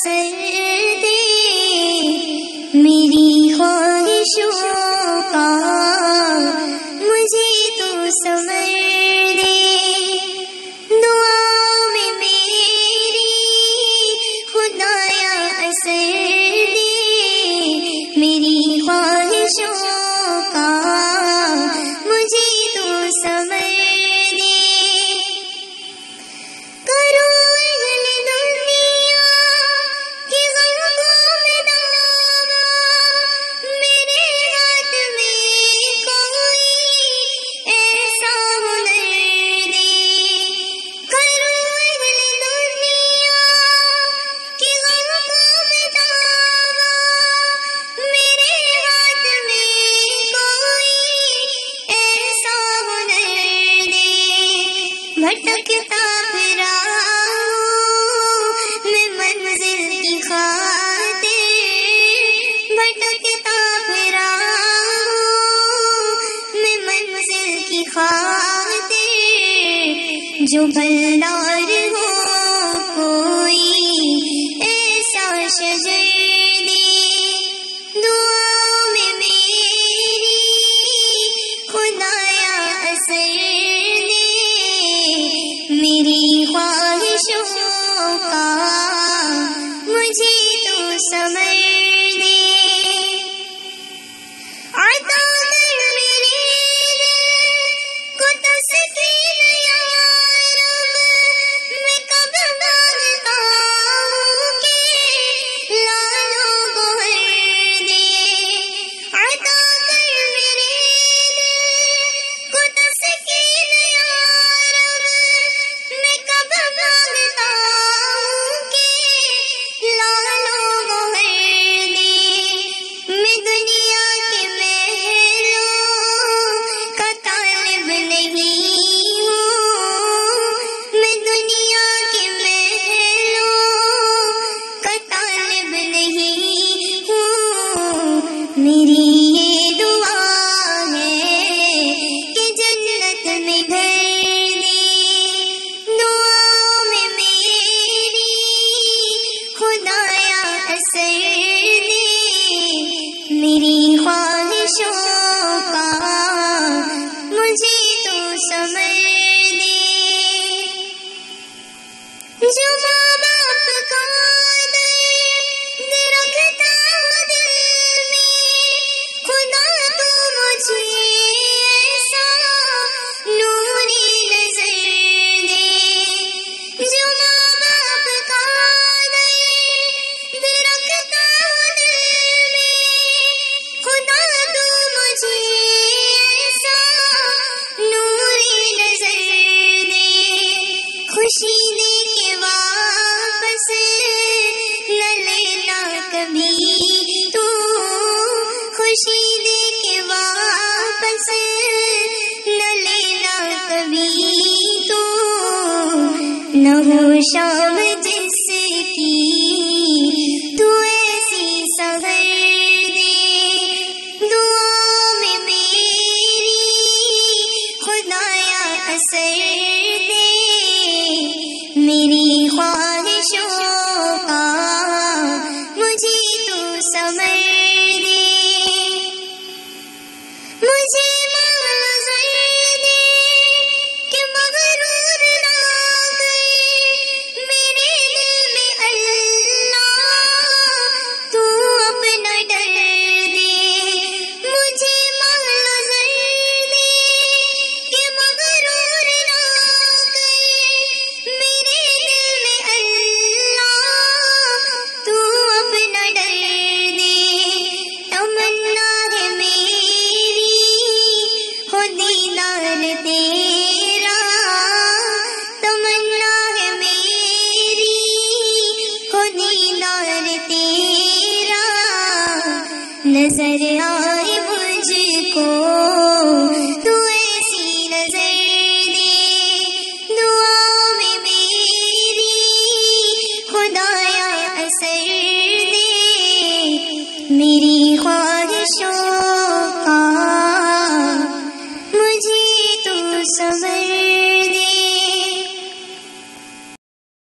اثر دے، میری خواہشوں کا مجھے تو ثمر دے، دعا میں میری خدایا اثر دے، میری خواہشوں کا مجھے تو ثمر دے، کرو اہل دنیا کی غم کو میں دعویٰ، میرے ہاتھ میں کوئی ایسا ہنر دے، کرو اہل دنیا کی غم کو میں دعویٰ، میرے ہاتھ میں کوئی ایسا ہنر دے، بھٹکتا پھرا میں منزل کی خاطر، بھٹکتا پھرا میں منزل کی خاطر، جو بلدار ہو کوئی ایسا شجر دے، دعا میں میری خدایا اثر دے، میری خواہشوں کا مجھے تو ثمر دے، عطا کر میرے دل کو تسکین یا رب، میں کب مانگتا ہوں کہ لالو گوہر دے، عطا کر میرے دل کو تسکین یا رب، میں کب مانگتا ہوں کہ لالو گوہر دے، میں دنیا کے محلوں کا طالب نہیں ہوں، میں دنیا کے محلوں کا طالب نہیں ہوں، میری یہ دعا ہے کہ جنت میں گھر دے، دعا میں میری خدایا اثر دے، میری خواہشوں کا مجھے تو ثمر دے، جو ماں باپ کا درد رکھتا ہوں دل میں، خدا تو مجھے ایسا نوری نظر دے، جو ماں باپ کا درد رکھتا ہوں دل میں، خدا تو مجھے ایسا نوری نظر دے، خوشی دے کے واپس نہ لینا کبھی تو، خوشی دے کے واپس نہ لینا کبھی تو، نہ ہو شام جس کی تو ایسی سحر دے، دعا میں میری خدایا اثر دے، میری خواہشوں